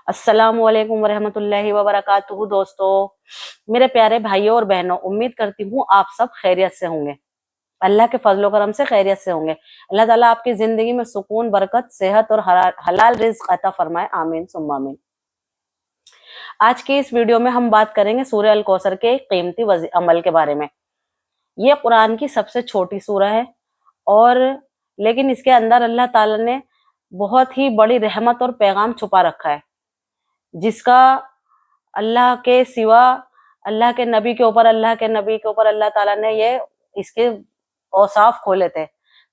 अस्सलाम वालेकुम वरहमतुल्लाहि वबरकातुहू। दोस्तों, मेरे प्यारे भाइयों और बहनों, उम्मीद करती हूँ आप सब खैरियत से होंगे। अल्लाह के फजलो करम से खैरियत से होंगे। अल्लाह ताला आपकी जिंदगी में सुकून, बरकत, सेहत और हलाल रिज्क अता फरमाए। आमीन सुम्मा आमीन। आज की इस वीडियो में हम बात करेंगे सूरह अल कौसर के एक कीमती अमल के बारे में। ये कुरान की सबसे छोटी सूरह है और लेकिन इसके अंदर अल्लाह ताला ने बहुत ही बड़ी रहमत और पैगाम छुपा रखा है, जिसका अल्लाह के सिवा अल्लाह के नबी के ऊपर अल्लाह ताला ने ये इसके औसाफ खोले थे।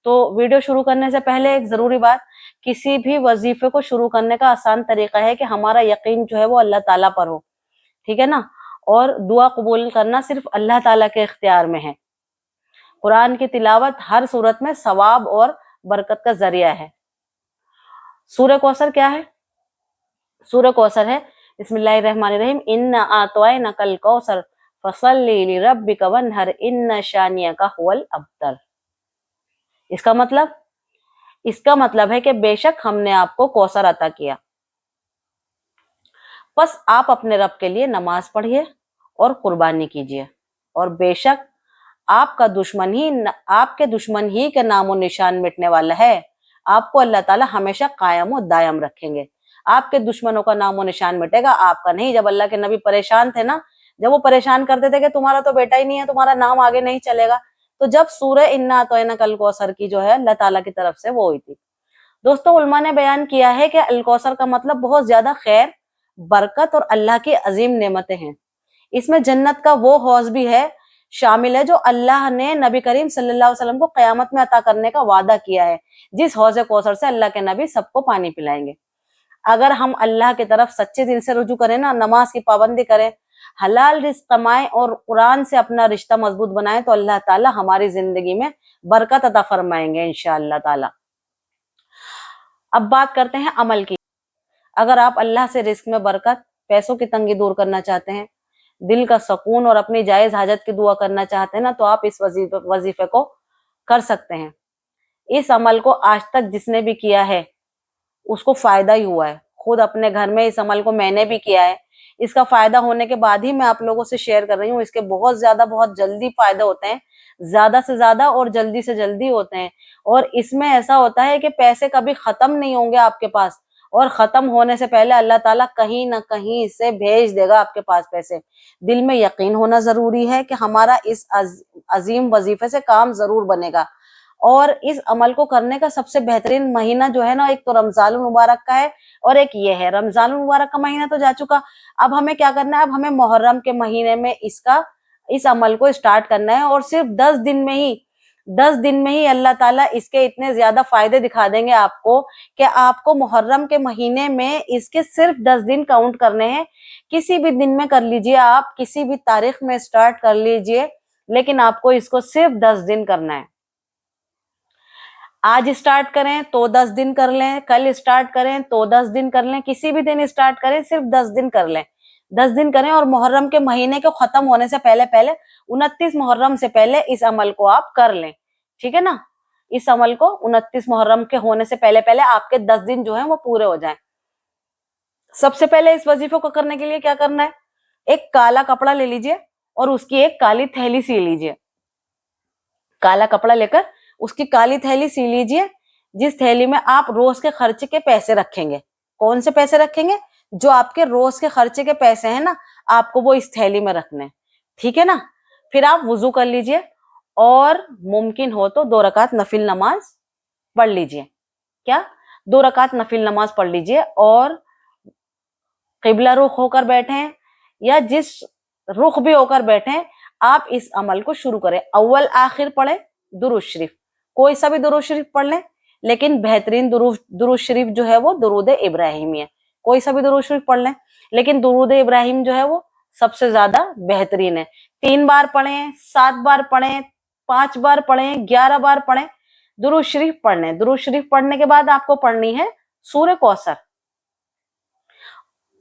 तो वीडियो शुरू करने से पहले एक जरूरी बात, किसी भी वजीफे को शुरू करने का आसान तरीका है कि हमारा यकीन जो है वो अल्लाह ताला पर हो, ठीक है ना। और दुआ कबूल करना सिर्फ अल्लाह ताला के इख्तियार में है। कुरान की तिलावत हर सूरत में सवाब और बरकत का जरिया है। सूरह कौसर क्या है? सूरह कौसर है बिस्मिल्लाहिर्रहमानिर्रहीम, इन्ना आतवैना कल कौसर फसल्ली लिरब्बिका वन्हर इन्ना शानियका हुवल अब्तर। इसका मतलब है कि बेशक हमने आपको कौसर अता किया, बस आप अपने रब के लिए नमाज पढ़िए और कुर्बानी कीजिए, और बेशक आपके दुश्मन ही के नामो निशान मिटने वाला है। आपको अल्लाह ताला हमेशा कायम और दायम रखेंगे। आपके दुश्मनों का नामो निशान मिटेगा, आपका नहीं। जब अल्लाह के नबी परेशान थे ना, जब वो परेशान करते थे कि तुम्हारा तो बेटा ही नहीं है, तुम्हारा नाम आगे नहीं चलेगा, तो जब सूरह इन्ना अतौना कल कौसर की जो है अल्लाह ताला की तरफ से वो हुई थी। दोस्तों, उलमा ने बयान किया है कि अल कौसर का मतलब बहुत ज्यादा खैर, बरकत और अल्लाह की अजीम नेमतें हैं। इसमें जन्नत का वो हौज भी है शामिल है जो अल्लाह ने नबी करीम सल्लल्लाहु अलैहि वसल्लम को कयामत में अता करने का वादा किया है, जिस हौज कौसर से अल्लाह के नबी सबको पानी पिलाएंगे। अगर हम अल्लाह की तरफ सच्चे दिल से रुजू करें ना, नमाज की पाबंदी करें, हलाल रिस्क कमाएं और कुरान से अपना रिश्ता मजबूत बनाएं, तो अल्लाह ताला हमारी जिंदगी में बरकत अता फरमाएंगे इंशाअल्लाह ताला। अब बात करते हैं अमल की। अगर आप अल्लाह से रिस्क में बरकत, पैसों की तंगी दूर करना चाहते हैं, दिल का सुकून और अपनी जायज हाजत की दुआ करना चाहते हैं ना, तो आप इस वजीफे को कर सकते हैं। इस अमल को आज तक जिसने भी किया है उसको फायदा ही हुआ है। खुद अपने घर में इस अमल को मैंने भी किया है। इसका फायदा होने के बाद ही मैं आप लोगों से शेयर कर रही हूँ। इसके बहुत जल्दी फायदे होते हैं, ज्यादा से ज्यादा और जल्दी से जल्दी होते हैं। और इसमें ऐसा होता है कि पैसे कभी खत्म नहीं होंगे आपके पास, और खत्म होने से पहले अल्लाह ताला कहीं ना कहीं से भेज देगा आपके पास पैसे। दिल में यकीन होना जरूरी है कि हमारा इस अजीम वजीफे से काम जरूर बनेगा। और इस अमल को करने का सबसे बेहतरीन महीना जो है ना, एक तो रमजान मुबारक का है और एक ये है। रमजान मुबारक का महीना तो जा चुका, अब हमें क्या करना है? अब हमें मुहर्रम के महीने में इस अमल को स्टार्ट करना है। और सिर्फ 10 दिन में ही अल्लाह ताला इसके इतने ज्यादा फायदे दिखा देंगे आपको कि आपको मुहर्रम के महीने में इसके सिर्फ 10 दिन काउंट करने हैं। किसी भी दिन में कर लीजिए, आप किसी भी तारीख में स्टार्ट कर लीजिए, लेकिन आपको इसको सिर्फ 10 दिन करना है। आज स्टार्ट करें तो 10 दिन कर लें, कल स्टार्ट करें तो 10 दिन कर लें, किसी भी दिन स्टार्ट करें, सिर्फ 10 दिन कर लें। 10 दिन करें और मुहर्रम के महीने के खत्म होने से पहले 29 मुहर्रम से पहले इस अमल को आप कर लें, ठीक है ना। इस अमल को 29 मुहर्रम के होने से पहले आपके 10 दिन जो है वो पूरे हो जाएं। सबसे पहले इस वजीफे को करने के लिए क्या करना है? एक काला कपड़ा ले लीजिए और उसकी एक काली थैली सी लीजिए। काला कपड़ा लेकर उसकी काली थैली सी लीजिए, जिस थैली में आप रोज के खर्चे के पैसे रखेंगे। कौन से पैसे रखेंगे? जो आपके रोज के खर्चे के पैसे हैं ना, आपको वो इस थैली में रखने, ठीक है ना। फिर आप वुजू कर लीजिए और मुमकिन हो तो 2 रकात नफिल नमाज पढ़ लीजिए। क्या? 2 रकात नफिल नमाज पढ़ लीजिए और किबला रुख होकर बैठे या जिस रुख भी होकर बैठे, आप इस अमल को शुरू करें। अव्वल आखिर पढ़े दुरूद शरीफ, कोई सा भी दुरूद शरीफ पढ़ लें, लेकिन बेहतरीन दुरूद शरीफ जो है वो दुरूद इब्राहिमी है। कोई सा भी दुरूद शरीफ पढ़ लें, लेकिन दुरूद इब्राहिम जो है वो सबसे ज्यादा बेहतरीन है। 3 बार पढ़ें, 7 बार पढ़ें, 5 बार पढ़ें, 11 बार पढ़ें, दुरूद शरीफ पढ़ने। दुरूद शरीफ पढ़ने के बाद आपको पढ़नी है सूरह कौसर।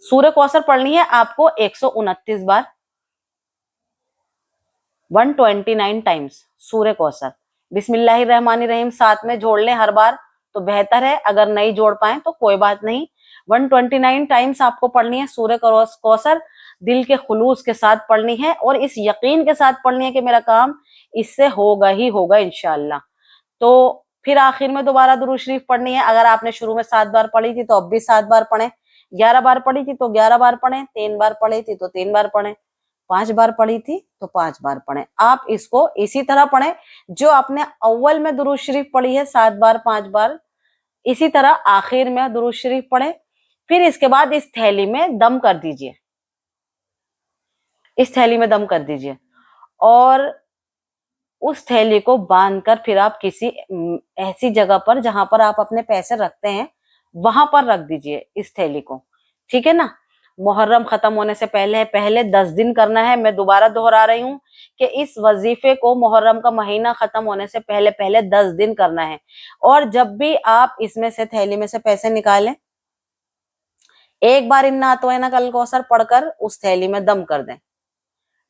सूरह कौसर पढ़नी है आपको 129 बार, 129 टाइम्स सूरह कौसर। बिस्मिल्लाहिर्रहमानिर्रहीम साथ में जोड़ लें हर बार तो बेहतर है, अगर नहीं जोड़ पाए तो कोई बात नहीं। 129 टाइम्स आपको पढ़नी है सूरह कौसर, दिल के खुलूस के साथ पढ़नी है और इस यकीन के साथ पढ़नी है कि मेरा काम इससे होगा ही होगा इंशाअल्लाह। तो फिर आखिर में दोबारा दुरूद शरीफ पढ़नी है। अगर आपने शुरू में 7 बार पढ़ी थी तो अब भी 7 बार पढ़ें, 11 बार पढ़ी थी तो 11 बार पढ़ें, 3 बार पढ़ी थी तो 3 बार पढ़ें, 5 बार पढ़ी थी तो 5 बार पढ़ें। आप इसको इसी तरह पढ़ें जो आपने अव्वल में दुरूद शरीफ पढ़ी है 7 बार 5 बार, इसी तरह आखिर में दुरूद शरीफ पढ़ें। फिर इसके बाद इस थैली में दम कर दीजिए, इस थैली में दम कर दीजिए और उस थैली को बांधकर फिर आप किसी ऐसी जगह पर जहां पर आप अपने पैसे रखते हैं वहां पर रख दीजिए इस थैली को, ठीक है ना। मुहर्रम खत्म होने से पहले पहले 10 दिन करना है। मैं दोबारा दोहरा रही हूँ कि इस वजीफे को मुहर्रम का महीना खत्म होने से पहले पहले 10 दिन करना है। और जब भी आप इसमें से थैली में से पैसे निकालें, एक बार इन्ना अतवैना कल कौसर पढ़कर उस थैली में दम कर दें।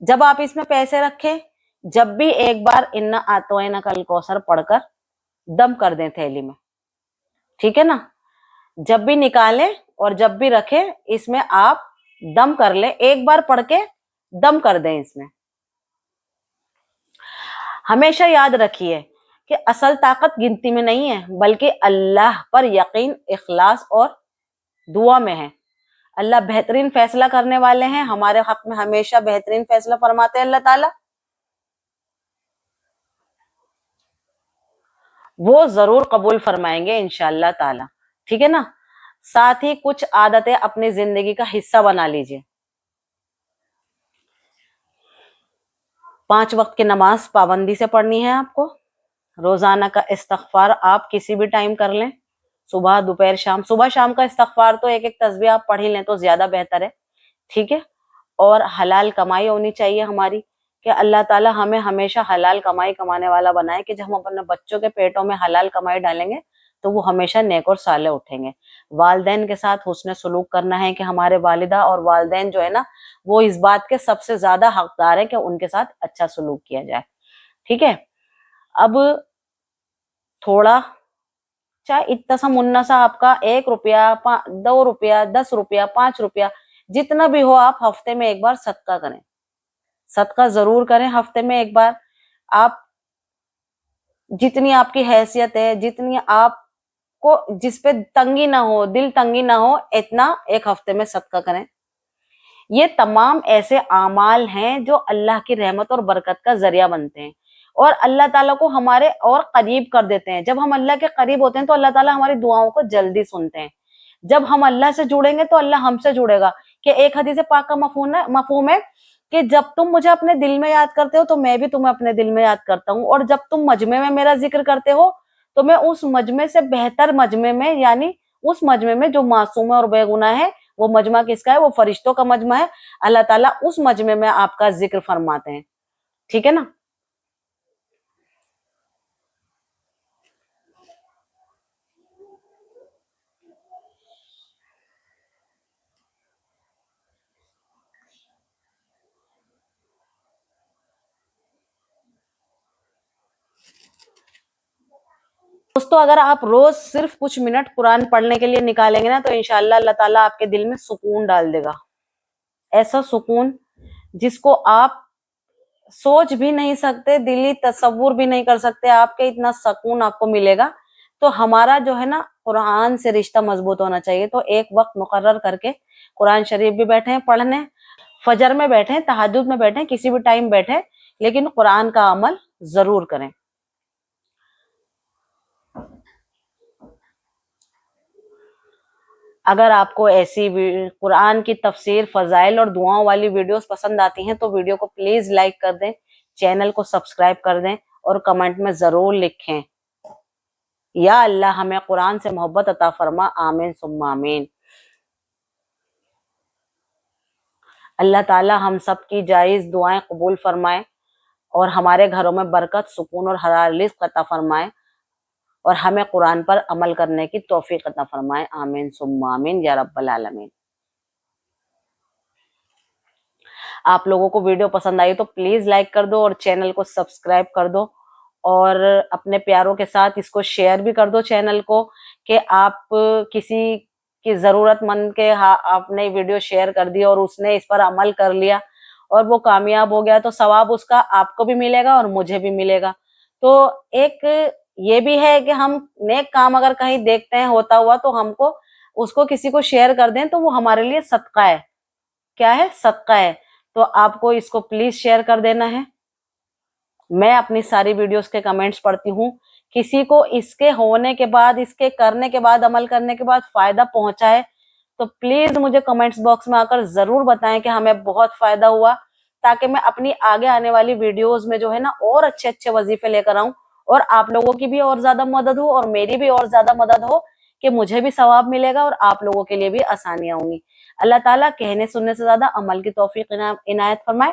जब आप इसमें पैसे रखें, जब भी एक बार इन्ना आतोइना कल कौसर पढ़कर दम कर दें थैली में, ठीक है ना। जब भी निकालें और जब भी रखें इसमें आप दम कर लें, एक बार पढ़ के दम कर दें इसमें। हमेशा याद रखिए कि असल ताकत गिनती में नहीं है बल्कि अल्लाह पर यकीन, इखलास और दुआ में है। अल्लाह बेहतरीन फैसला करने वाले हैं, हमारे हक में हमेशा बेहतरीन फैसला फरमाते हैं अल्लाह ताला, वो जरूर कबूल फरमाएंगे इंशाअल्लाह ताला, ठीक है ना। साथ ही कुछ आदतें अपनी जिंदगी का हिस्सा बना लीजिए। 5 वक्त की नमाज पाबंदी से पढ़नी है आपको। रोजाना का इस्तगफार आप किसी भी टाइम कर लें, सुबह दोपहर शाम। सुबह शाम का इस्तगफार तो एक एक तस्बीह आप पढ़ ही लें तो ज्यादा बेहतर है, ठीक है। और हलाल कमाई होनी चाहिए हमारी कि अल्लाह ताला हमें हमेशा हलाल कमाई कमाने वाला बनाए कि जब हम अपने बच्चों के पेटों में हलाल कमाई डालेंगे तो वो हमेशा नेक और साले उठेंगे। वालिदैन के साथ हुस्न सलूक करना है कि हमारे वालिदा और वालिदैन जो है ना वो इस बात के सबसे ज्यादा हकदार है कि उनके साथ अच्छा सलूक किया जाए, ठीक है। अब थोड़ा चाहे इतना सा मुन्ना सा आपका 1 रुपया 2 रुपया 10 रुपया 5 रुपया जितना भी हो आप हफ्ते में एक बार सदका करें, सदका जरूर करें हफ्ते में एक बार। आप जितनी आपकी हैसियत है, जितनी आपको जिस पे तंगी ना हो, दिल तंगी ना हो, इतना एक हफ्ते में सदका करें। ये तमाम ऐसे आमाल हैं जो अल्लाह की रहमत और बरकत का जरिया बनते हैं और अल्लाह ताला को हमारे और करीब कर देते हैं। जब हम अल्लाह के करीब होते हैं तो अल्लाह ताला हमारी दुआओं को जल्दी सुनते हैं। जब हम अल्लाह से जुड़ेंगे तो अल्लाह हमसे जुड़ेगा कि एक हदीस पाक का मफहूम है कि जब तुम मुझे अपने दिल में याद करते हो तो मैं भी तुम्हें अपने दिल में याद करता हूँ, और जब तुम मजमे में मेरा जिक्र करते हो तो मैं उस मजमे से बेहतर मजमे में, यानी उस मजमे में जो मासूम है और बेगुनाह है, वो मजमा किसका है? वो फरिश्तों का मजमा है। अल्लाह ताला उस मजमे में आपका जिक्र फरमाते हैं, ठीक है ना। दोस्तों अगर आप रोज सिर्फ कुछ मिनट कुरान पढ़ने के लिए निकालेंगे ना तो इंशाअल्लाह अल्लाह ताला आपके दिल में सुकून डाल देगा, ऐसा सुकून जिसको आप सोच भी नहीं सकते, दिली तसव्वुर भी नहीं कर सकते, आपके इतना सुकून आपको मिलेगा। तो हमारा जो है ना कुरान से रिश्ता मजबूत होना चाहिए। तो एक वक्त मुकर्रर करके कुरान शरीफ भी बैठे पढ़ने, फजर में बैठे, तहज्जुद में बैठे, किसी भी टाइम बैठे, लेकिन कुरान का अमल जरूर करें। अगर आपको ऐसी कुरान की तफसीर, फजाइल और दुआओं वाली वीडियोस पसंद आती हैं तो वीडियो को प्लीज लाइक कर दें, चैनल को सब्सक्राइब कर दें और कमेंट में जरूर लिखें या अल्लाह हमें कुरान से मोहब्बत अता फरमा, आमीन सुम्मा आमीन। अल्लाह ताला हम सब की जायज दुआएं कबूल फरमाए और हमारे घरों में बरकत, सुकून और हलाल रिज़्क अता फरमाए और हमें कुरान पर अमल करने की तौफीक अता फरमाए, आमीन सुम्मा आमीन या रब्बल आलमीन। आप लोगों को वीडियो पसंद आई तो प्लीज लाइक कर दो और चैनल को सब्सक्राइब कर दो और अपने प्यारों के साथ इसको शेयर भी कर दो चैनल को, कि आप किसी कि जरूरतमंद के आपने वीडियो शेयर कर दी और उसने इस पर अमल कर लिया और वो कामयाब हो गया, तो सवाब उसका आपको भी मिलेगा और मुझे भी मिलेगा। तो एक ये भी है कि हम नेक काम अगर कहीं देखते हैं होता हुआ तो हमको उसको किसी को शेयर कर दें तो वो हमारे लिए सदका है। क्या है? सदका है। तो आपको इसको प्लीज शेयर कर देना है। मैं अपनी सारी वीडियोस के कमेंट्स पढ़ती हूँ। किसी को इसके होने के बाद, इसके करने के बाद, अमल करने के बाद फायदा पहुंचा है तो प्लीज मुझे कमेंट्स बॉक्स में आकर जरूर बताएं कि हमें बहुत फायदा हुआ, ताकि मैं अपनी आगे आने वाली वीडियोस में जो है ना और अच्छे अच्छे वजीफे लेकर आऊं और आप लोगों की भी और ज्यादा मदद हो और मेरी भी और ज्यादा मदद हो, कि मुझे भी सवाब मिलेगा और आप लोगों के लिए भी आसानियां होंगी। अल्लाह ताला कहने सुनने से ज्यादा अमल की तौफीक इनायत फरमाए।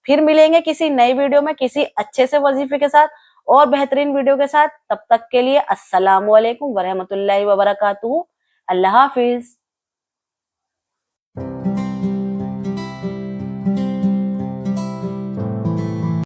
फिर मिलेंगे किसी नई वीडियो में किसी अच्छे से वजीफे के साथ और बेहतरीन वीडियो के साथ। तब तक के लिए अस्सलामु अलैकुम वरहमतुल्लाहि वबरकातुहू। अल्लाह हाफिज।